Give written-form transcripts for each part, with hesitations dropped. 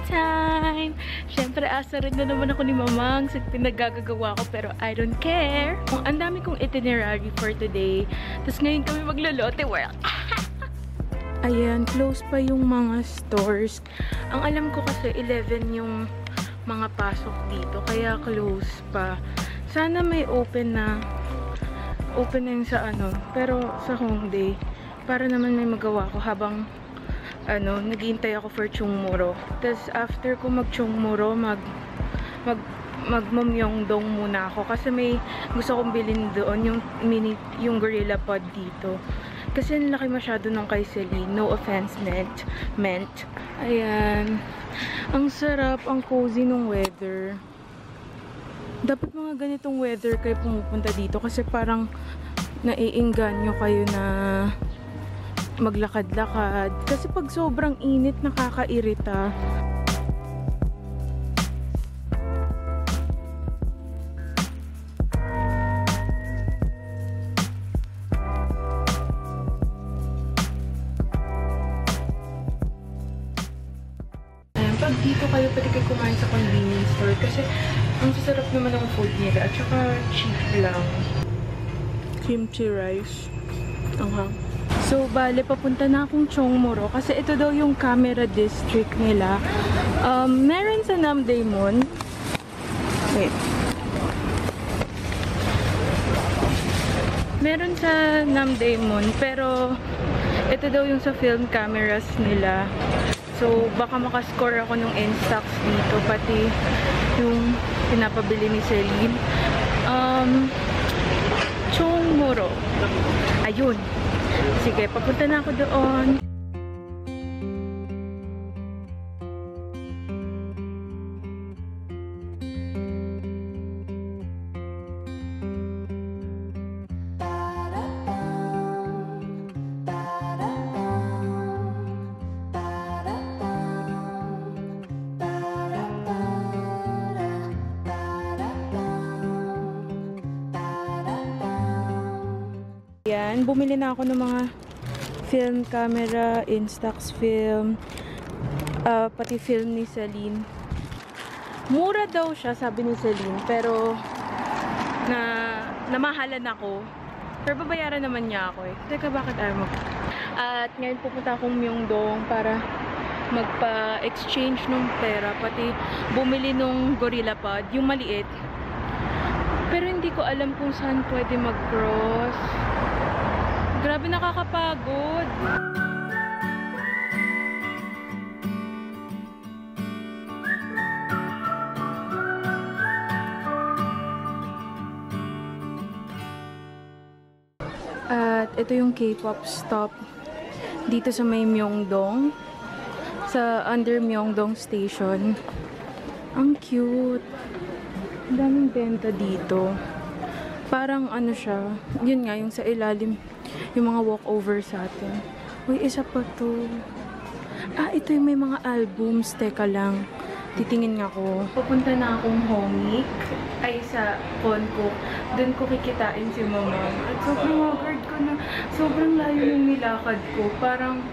time! Siyempre, asa rin na naman ako ni Mamang sa pinagagagawa ko, pero I don't care. Ang dami kong itinerary for today. Tapos ngayon kami maglolote world. Ayan, close pa yung mga stores. Ang alam ko kasi 11 yung mga pasok dito, kaya close pa. Sana may open na yung sa ano, pero sa Hongdae, para naman may magawa ko habang ano, naghihintay ako for Chungmuro. Tapos after ko mag Chungmuro, magmamyongdong muna ako kasi may gusto kong bilhin doon, yung Gorilla Pod dito. Kasi ang laki masyado ng kay Celine. No offense meant. Ayan. Ang sarap, ang cozy ng weather. Dapat mga ganitong weather kayo pumupunta dito kasi parang naiinganyo kayo na maglakad-lakad. Kasi pag sobrang init, nakakairita. Pag dito kayo, pwede kayo kumain sa convenience store kasi ang sasarap naman ng food nila at saka cheap lang. Kimchi rice. So, bale, papunta na akong Chungmuro kasi ito daw yung camera district nila. Meron sa Namdaemun. Wait. Meron sa Namdaemun, pero ito daw yung sa film cameras nila. So, baka makascore ako ng Instax dito, pati yung pinapabili ni Celine. Chungmuro. Ayun. Sige, papunta na ako doon. Yan, bumili na ako ng mga film camera, Instax film, pati film ni Celine. Mura daw siya, sabi ni Celine, pero namahalan ako. Pero babayaran naman niya ako eh. Teka, bakit ayaw mo? At ngayon pupunta akong Myeongdong para magpa-exchange ng pera, pati bumili nung Gorilla Pod, yung maliit. Pero hindi ko alam kung saan pwede mag-cross. Grabe, nakakapagod. At ito yung K-pop stop dito sa may Myeongdong. Sa under Myeongdong Station. Ang cute. Ang daming benta dito. Parang ano siya. Yun nga, yung sa ilalim. Yung mga walkover sa atin. Uy, isa pa to. Ito yung may mga albums. Teka lang. Titingin nga ako. Pupunta na akong Hongik. Ay, sa Konko. Doon ko kikitain si Mama. At sobrang haggard ko na. Sobrang layo yung nilakad ko. Parang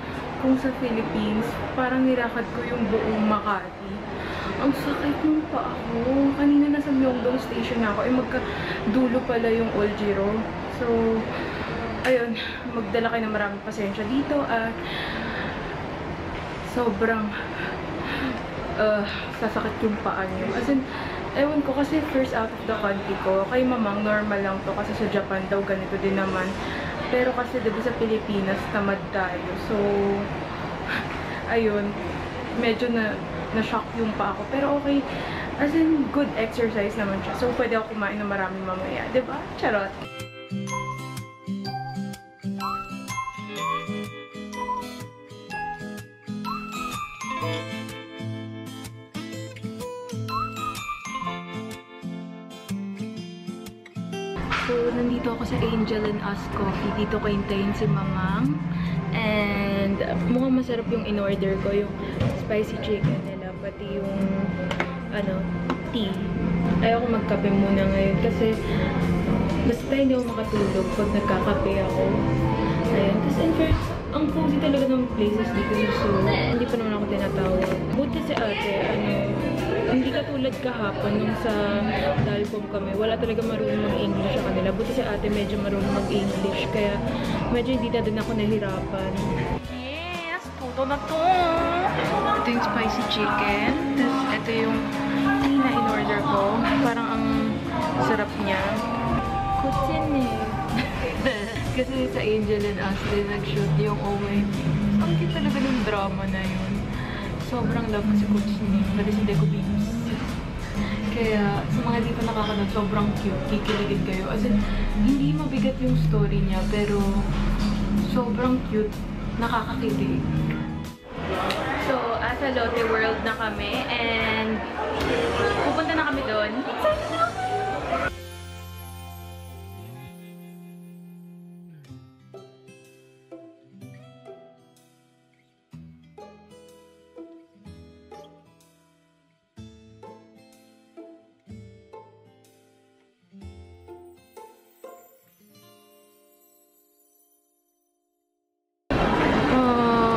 kung sa Philippines, parang nilakad ko yung buong Makati. Ang sakit nung paa ko. Kanina nasa Myeongdong Station na ako. Ay, magkadulo pala yung Oljiro. So, ayun, magdala kayo ng maraming pasensya dito at sobrang sasakit yung paa nyo. As in, ewan ko kasi first out of the country ko. Kay Mamang, normal lang to kasi sa Japan daw ganito din naman. Pero kasi diba sa Pilipinas, tamad tayo. So, ayun, medyo na-shock yung paa ko. Pero okay, as in, good exercise naman siya. So, pwede ako kumain ng maraming mamaya. Diba? Charot! So, nandito ako sa Angel and Us Coffee. Dito ko hintayin si Mamang. And mukhang masarap yung in-order ko. Yung spicy chicken nila. Pati yung tea. Ayaw ko magkape muna ngayon. Kasi basta hindi ako makatulog pag nagkakape ako. Ayan. Kasi in fact, ang cozy talaga ng places dito. So, hindi pa naman ako tinatawag. Buti si ate, hindi katulad kahapon nung sa Dalcom kami. Wala talaga marunong mag-English sa kanila. Buti si ate medyo marunong mag-English. Kaya medyo hindi na din ako nahirapan. Yes! Puto na to! Ito yung spicy chicken. Tapos ito yung tina in-order ko. Parang ang sarap niya. Kutsin eh. Kasi sa Angel and Ashley nag-shoot yung Oh My Beans. Ang cute talaga ng drama na yun. Sobrang love ko si Coach ni Maris Deco Beans. Kaya sa mga di pa nakakanood, sobrang cute. Kikiligin kayo. As in, hindi mabigat yung story niya, pero sobrang cute. Nakakakilig. So, asa Lotte World na kami and pupunta na kami doon. Excited na kami!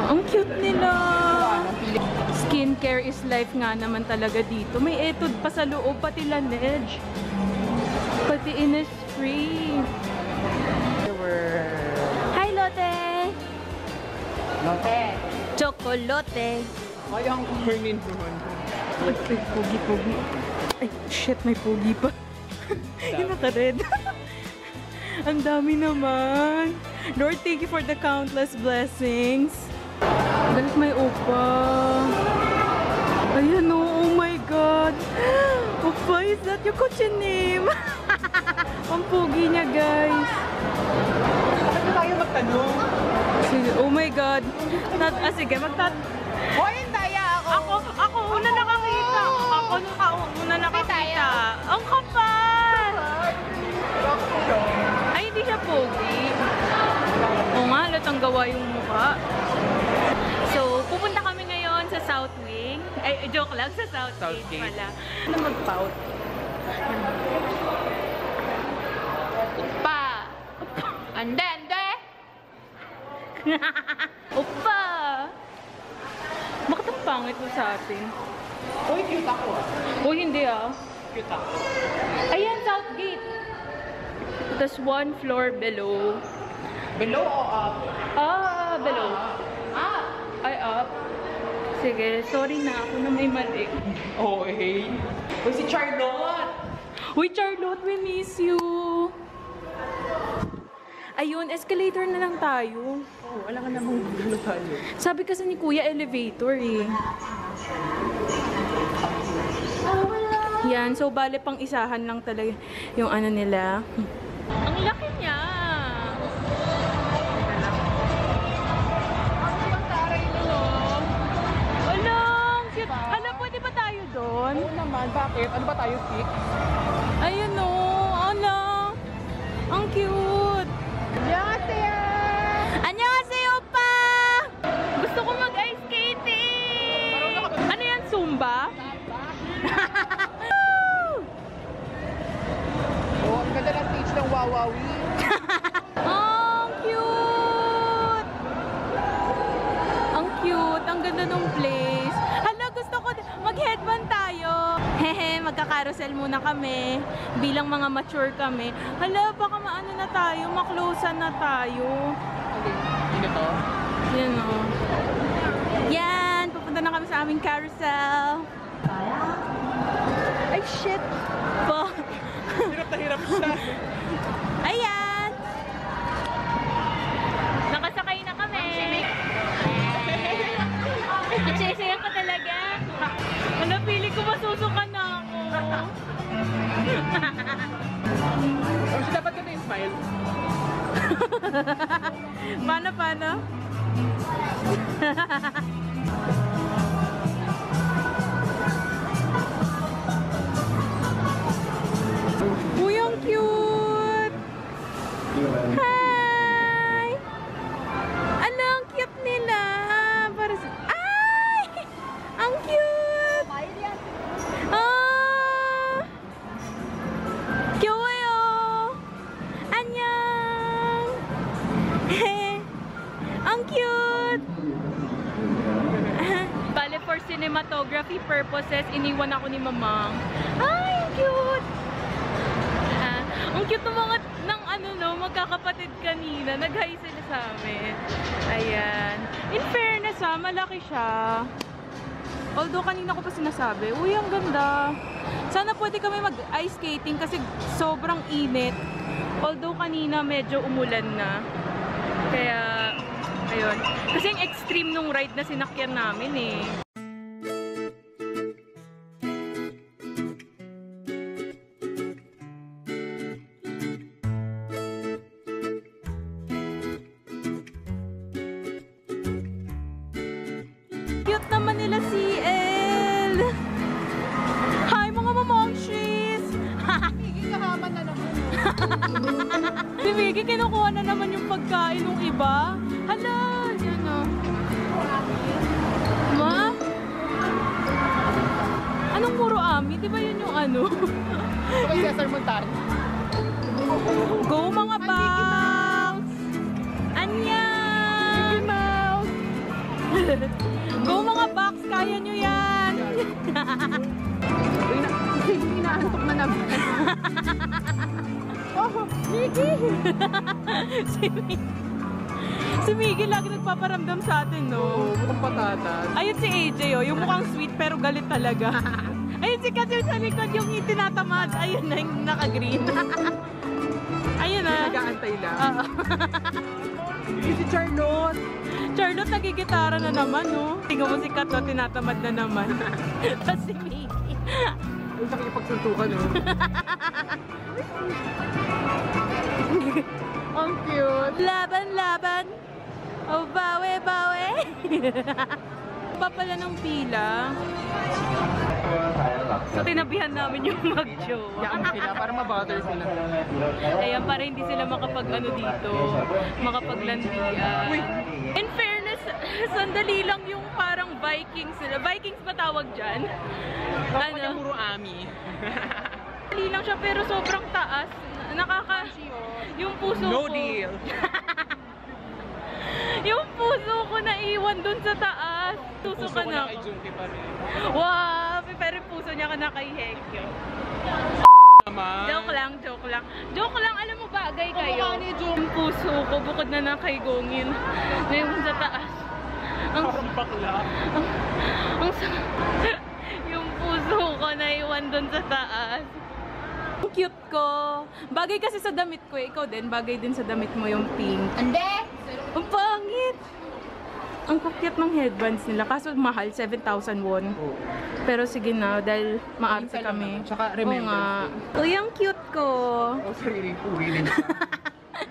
Ang cute nila! Skincare is life nga naman talaga dito. May etod pa sa loob, pati Laneige. Pati Innisfree. Hi, Lotte! Lotte! Chocolote! Ay, ang kurnin naman. Ay, pogi. Ay, shit, may pogi pa. Yung naka-red. Ang dami naman. Lord, thank you for the countless blessings. Dahil may upa. Ayan o, oh my God. Upa, is that your Coach name? Ang pogi niya, guys. Bakit tayo magtanong? Sige, oh my God. Sige, Hoy, hintaya ako! Ako una nakakita. Ako una nakakita. Ang kapal! Ay, hindi siya pogi. Oo nga, latang gawa yung mukha. So, pupunta kami ngayon sa South Wing. Ay, joke lang, sa South Gate pala. Ano mag-pout? Upa! Ande! Upa! Bakit ang pangit mo sa atin? Uy, cute ako ah. Uy, hindi ah. Cute ako. Ayan, South Gate. Tapos one floor below. Below o up? Below. Ay, up. Sige, sorry na ako na may mali. Oh, hey. Uy, si Charlotte! Uy, Charlotte, we miss you. Ayun, escalator na lang tayo. Oh, wala ka namang gulo tayo. Sabi kasi ni Kuya, elevator eh. Yan, so bale pang isahan lang talaga yung ano nila. Ang laki niya! Cute. Hala, pwede ba tayo doon? Oo naman, bakit? Ano ba tayo, sick? Ayun o, ala. Ang cute. Annyeonghaseyo! Annyeonghaseyo pa! Gusto ko mag-ice skating! Ano yan, Zumba? Oh, ang ganda ng stage ng Wawawi. Ang cute! Ang cute. Ang ganda ng place. Hala, gusto ko mag-headband tayo. Hehe, magka-carousel muna kami. Bilang mga mature kami. Hala, baka maano na tayo, maklosean na tayo. Hindi to? Yan o. Yan, pupunta na kami sa aming carousel. Ay, shit. Po. Hirap na hirap siya. Ayan. Nakasakay na kami. Nagsisiyan ko talaga. Ano, pili ko masusukan na ako. Oh, so dapat ka na yung smile. Paano? Uy, ang cute! Hi! Ano, ang cute nila! Para sa... Ay! Ang cute! Kyoyo! Annyeong! Ang cute! Bale, photography purposes, iniwan ako ni Mamang. Ay, ang cute! Ang cute ng mga magkakapatid kanina. Nag-hi sila sa amin. Ayan. In fairness malaki siya. Although kanina ko pa sinasabi, uy, ang ganda. Sana pwede kami mag-ice skating kasi sobrang init. Although kanina medyo umulan na. Kaya, ayun. Kasi yung extreme nung ride na sinakyan namin eh. Cute naman nila si El. Hi mga mamongshis! Kikahaman na naman. Si Vicky kinukuha na naman yung pagkain ng iba. Hala! Yan o. Ma? Anong muro ami? Di ba yun yung ano? Ito kay Cesar Montar. Go mga bangs! Annyeong! Mickey Mouse! Go mga bangs! Kaya nyo yan! Inaantok na naman. Oh, Mickey! Si Miggy lagi nagpaparamdam sa atin, no? Mukhang patatas. Ayun si AJ, oh. Yung mukhang sweet pero galit talaga. Ayun si Kasi sa likod yung tinatamad. Ayun na yung naka-green. Ayun na. Nag-aantay lang. Oo. Si Charlotte. Charlotte nagigitara na naman, no? Tingnan mo si Kato, tinatamad na naman. Tapos si Miggy. Ay, sa kipagsuntukan, no? Ang cute. Laban, laban. Oh, bawe, bawe. Pa pala ng pila. So, tinabihan namin yung mag-jowa. Yakan sila para ma-bother sila. Ayan, para hindi sila makapag-ano dito, makapaglandian. In fairness, sandali lang yung parang Vikings sila. Vikings ba tawag dyan? Ano? Puro ami. Sandali lang siya pero sobrang taas. Yung puso No ko. deal. Yung puso ko naiwan dun sa taas. Puso ka na. Kay Junkie pa rin. Wow! Pero yung puso niya ka na kay Hekyo. Naman. Joke lang, joke lang. Joke lang, alam mo bagay kayo. Kamukha ni Jun. Yung puso ko, bukod na kay Gongin. Ngayon sa taas. Parang bakla. Yung puso ko naiwan dun sa taas. Ang cute ko. Bagay kasi sa damit ko eh. Ikaw din, bagay din sa damit mo yung pink. Ande! Ang pangit! Ang cute ng headbands nila. Kaso mahal, 7,000 won. Oh. Pero sige na, dahil maarte Minsan lang kami. naman. Tsaka Oo remember. nga. Uy, ang cute ko. Oh, sarili. Puri din.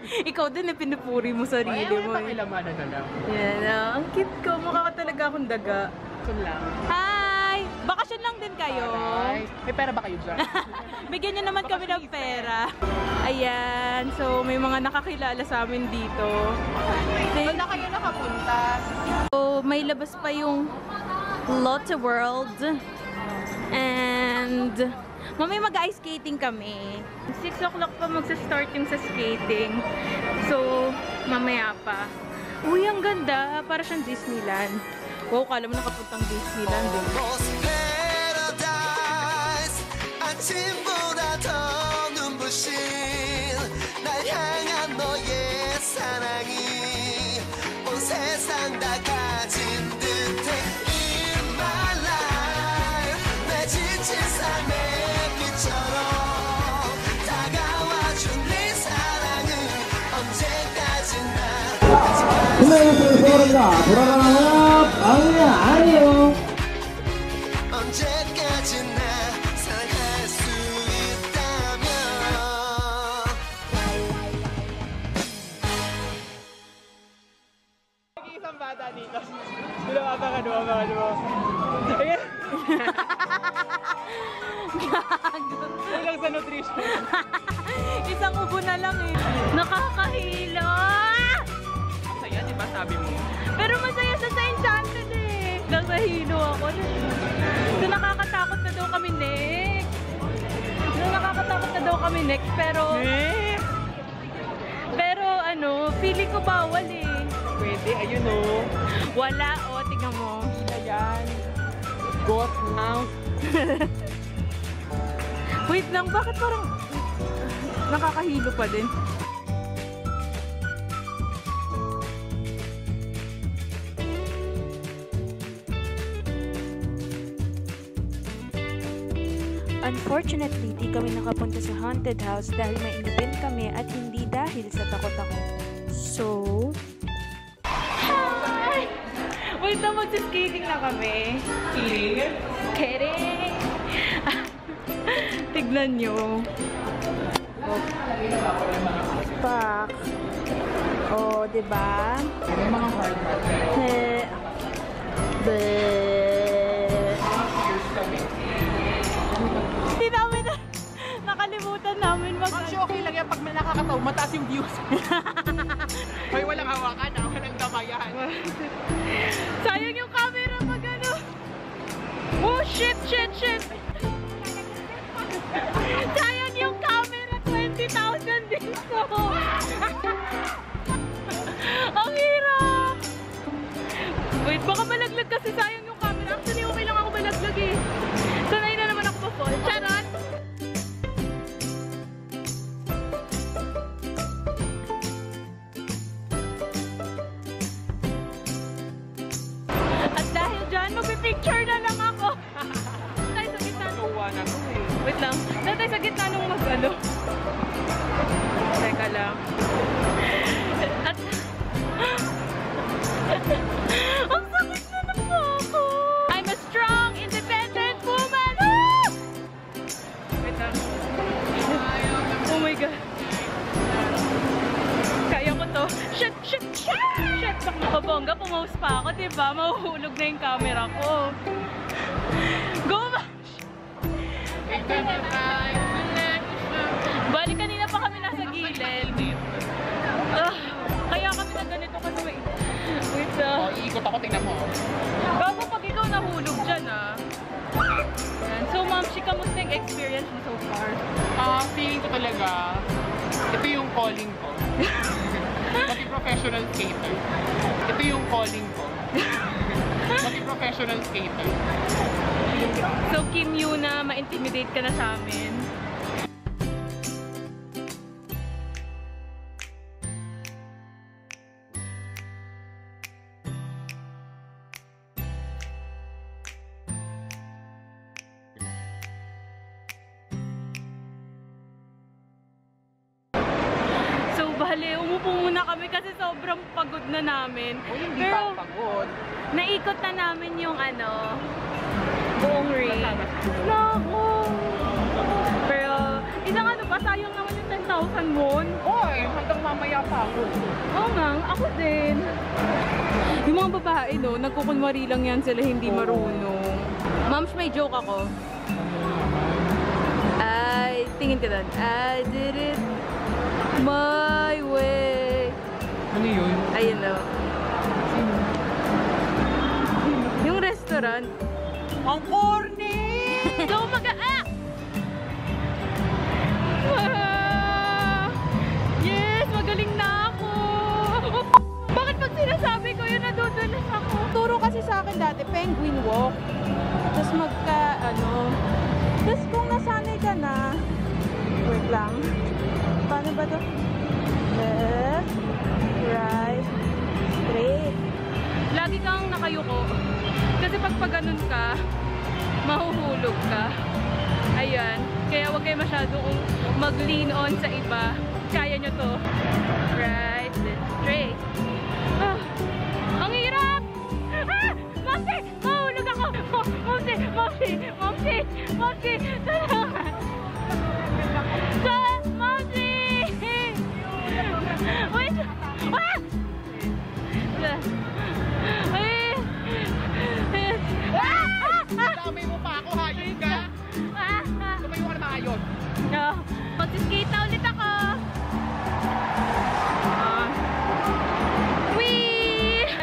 Ikaw din eh, pinupuri mo sarili Ay, mo. may pakilamanan na lang. Yan, ang cute ko. Mukha ka talaga akong daga. Ito lang. Hi! Bakasyon lang din kayo. Ay, may pera ba kayo dyan? Bigyan niyo naman kami ng pera. Ayan. So, may mga nakakilala sa amin dito. Saan na kayo nakapunta? So, may labas pa yung Lotte World. And mamaya mag-ice skating kami. 6 o'clock pa magsa-start yung sa skating. So, mamaya pa. Uy, ang ganda. Para siyang Disneyland. Wow, kala mo nakapuntang Disneyland. Almost paradise. 아침보다 더 눈부신 날 향한 너의 사랑이 온 세상 다 가진 듯해 In my life 내 지친 삶의 빛처럼 다가와준 네 사랑은 언제까지나 언제까지나 사랑할 수 있다면 Isang bata dito. Abangan mo. Ayan. Ilang sa nutrition. Isang ubo na lang eh. Nakakahilo! Saya, di ba sabi mo? Pero masaya sa Enchanted eh. Nakahilo ako. So nakakatakot na daw kami next. Pero ano, feeling ko bawal eh. Pwede, ayun o. Wala, tingnan mo. Hindi na yan. Got now. Wait lang, bakit parang nakakahilo pa din? Unfortunately, di kami nakapunta sa haunted house dahil mainipin kami at hindi dahil sa takot ako. So... Hi! Wait lang, magsiskating na kami. Kidding! Tignan nyo. Oh. Pak. Oh, diba? May mga hard Hindi namin nakalimutan namin Actually, okay lang yan pag may nakakataw, mataas yung views. May walang hawakan, walang damayan. Sayang yung camera pag ano. Oh, shit! Sayang yung camera, 20,000 dito. Ang hirap! Wait, baka malaglag kasi sayang yung camera. Actually, okay lang ako malaglag eh. Sanay na naman ako pa-fall. Charot! At dahil dyan, magpipicture na lang ako. Tayo sa gitna. Jowa na to eh. Wait lang. Tayo sa gitna nung mag-ano. Teka lang. At... Ang sakit na ng ako. I'm a strong, independent woman. Ah! Wait lang. Oh my God. Kaya ko to. Shit! Kabongga, pumose pa ako, diba? Mahuhulog na yung camera ko. Go, Mash! Bali, kanina pa kami nasa gilid. Kaya kami na ganito kasi wait Oh, iikot ako, tingnan mo. bago pag ikaw nahulog dyan Yan. So, ma'am, kamusta yung experience mo so far? Feeling ko talaga, ito yung calling ko. Maging professional skater. Ito yung calling ko. Maging professional skater. So, Kim Yuna, ma-intimidate ka na sa amin. Bale, umupo muna kami kasi sobrang pagod na namin. Hindi pa pagod. Naikot na namin yung buong ring. Naku! Pero, isang ba, sayang naman yung 10,000 won. Oy, hanggang mamaya pa ako. Oo nga, ako din. Yung mga babae, no, nagkukunwari lang yan sila, hindi marunong. Moms, may joke ako. Tingin ka doon. I did it my way. Ano yun? Ayun o. Yung restaurant. Ang corny! So yes! Magaling na ako! Bakit pag sinasabi ko yun, nadudulas ako? Turo kasi sa akin dati, penguin walk. Tapos Tapos kung nasanay ka na, wait lang. Paano ba to? Left, right, straight. Lagi kang nakayuko. Kasi pag ganun ka, mahuhulog ka. Ayan. Kaya huwag kayo masyadong mag-lean on sa iba. Kaya nyo to. Right, left, straight. Ang hirap! Momsi! Mahulog ako! Momsi! Tulungan! Momsi! Wait! Damay mo pa ako, hayop ka! Tumayo ka na maayos. Mag-skate na ulit ako!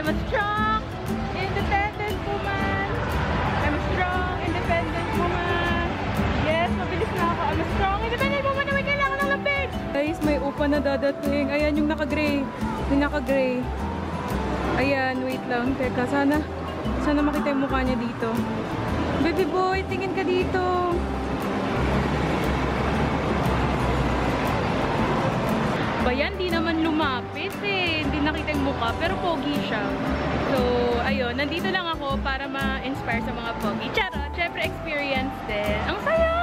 I'm a strong, independent woman. Yes, mabilis na ako. I'm a strong, independent woman na may kailangan ng lapid. Guys, may upa na dadating. Ayan yung naka-gray. Yung naka-gray. Ayan, wait lang. Teka, sana makita yung mukha niya dito. Baby boy, tingin ka dito. Bayan, di naman lumapit eh. Hindi nakita yung mukha, pero pogi siya. So, ayun, nandito lang ako para ma-inspire sa mga pogi. Charot, syempre experience din. Ang saya!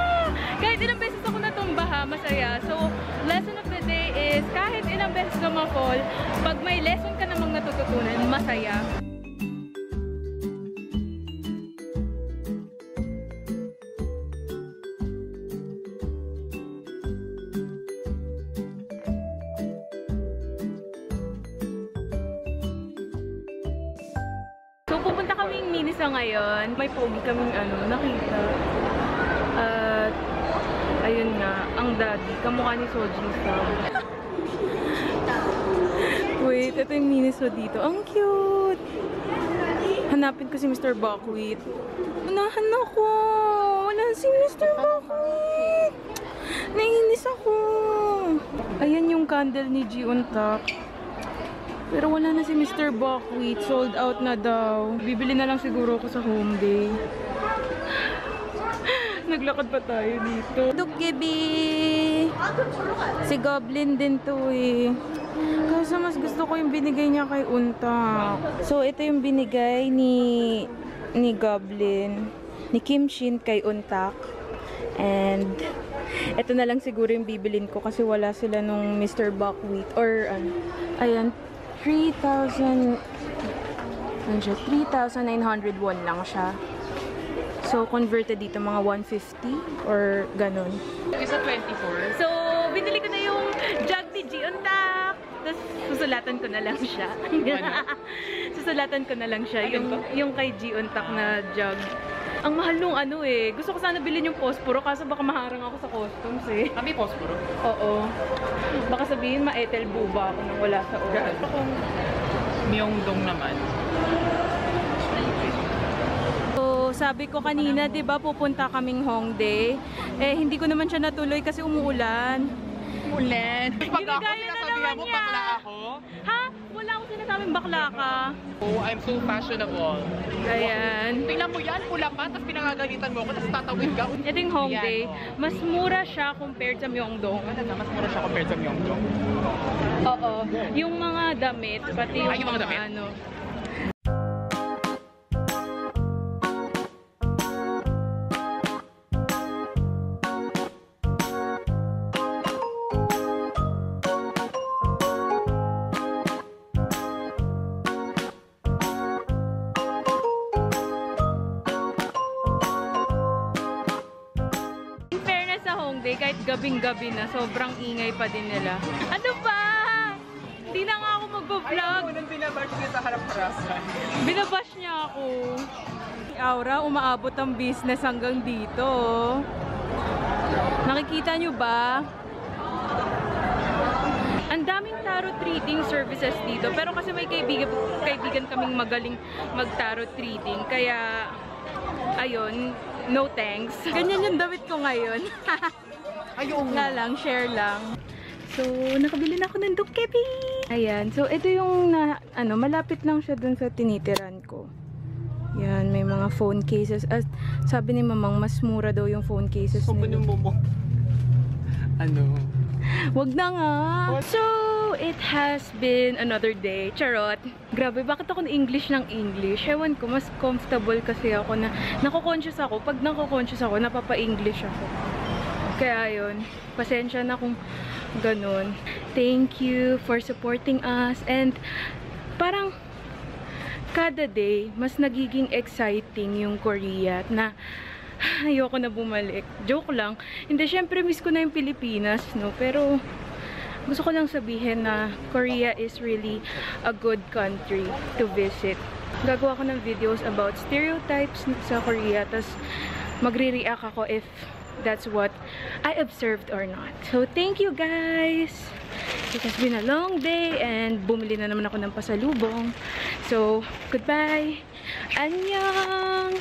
Kahit ilang beses ako natumba, masaya. So, lesson of the day is, kahit ilang beses ka ma-fall, pag may lesson ka namang natututunan, masaya. So, pupunta kaming Minisa ngayon. May pogi kaming nakita. At, ayun nga, ang daddy, kamukha ni Sojin Sub. Wait, ito yung Minisa dito. Ang cute! Hanapin ko si Mr. Buckwheat. Unahan ako! Wala si Mr. Buckwheat! Naiinis ako! Ayan yung candle ni G Untak. Pero wala na si Mr. Buckwheat. Sold out na daw. Bibili na lang siguro ako sa Hongdae. Naglakad pa tayo dito. Duggibi! Si Goblin din to eh. Kasi mas gusto ko yung binigay niya kay Untak. So, ito yung binigay ni Goblin. Ni Kim Shin kay Untak. And ito na lang siguro yung bibilin ko kasi wala sila nung Mr. Buckwheat. Or ayan. 3,901 lang siya. So, converted dito mga 150 or ganun. Isa 24. So, binili ko na yung jug ni G Untak. Tapos, susulatan ko na lang siya. Susulatan ko na lang siya. Yung kay G Untak na jug. Ang mahal nung gusto ko sana bilhin yung posporo kaso baka maharang ako sa customs eh. Kami posporo? Oo. Baka sabihin ma-Ethel buba ako nang wala sa oras. Kung Myeongdong naman. So, sabi ko kanina, 'di ba, pupunta kaming Hongdae. Eh hindi ko naman siya natuloy kasi umuulan. Ulan. Pag ako, Ginagaya na sinasabihan naman mo, niya. bakla ako? Ha? Wala akong sinasabing bakla ka. Oh, I'm so fashionable. Ayan. Tingnan mo yan, pula pa, tapos pinangagalitan mo ako, tapos tatawid ka. Ito yung Hongdae. Yan, oh. Mas mura siya compared sa Myeongdong. Mas mura siya compared sa Myeongdong. Oo. Yung mga damit, pati yung, yung mga damit? Kahit gabing-gabi na, sobrang ingay pa din nila. Ano ba? Hindi na nga ako magpa-vlog. Nang binabash niya sa harap-harapan. Binabash niya ako. Aura, umaabot ang business hanggang dito. Nakikita nyo ba? Ang daming tarot reading services dito. Pero kasi may kaibigan kaming magaling mag-tarot reading. Kaya, ayun, no thanks. Ganyan yung damit ko ngayon. Ayun. Nga lang, share lang. So, nakabili na ako ng Dokkebi. Ayan. So, ito yung malapit lang siya dun sa tinitiran ko. Yan, may mga phone cases. At sabi ni Mamang, mas mura daw yung phone cases nila. Wag na nga. So, it has been another day. Charot. Grabe, bakit ako na-English ng English? Ewan ko, mas comfortable kasi ako na nako-conscious ako. Pag nako-conscious ako, napapa-English ako. Kaya yun, pasensya na kung ganun. Thank you for supporting us. And parang kada day, mas nagiging exciting yung Korea na ayoko na bumalik. Joke lang. Hindi, syempre miss ko na yung Pilipinas, no? Pero gusto ko lang sabihin na Korea is really a good country to visit. Gagawa ko ng videos about stereotypes sa Korea, tas magre-react ako if that's what I observed or not. So, thank you guys! It has been a long day and bumili na naman ako ng pasalubong. So, goodbye! Annyeong!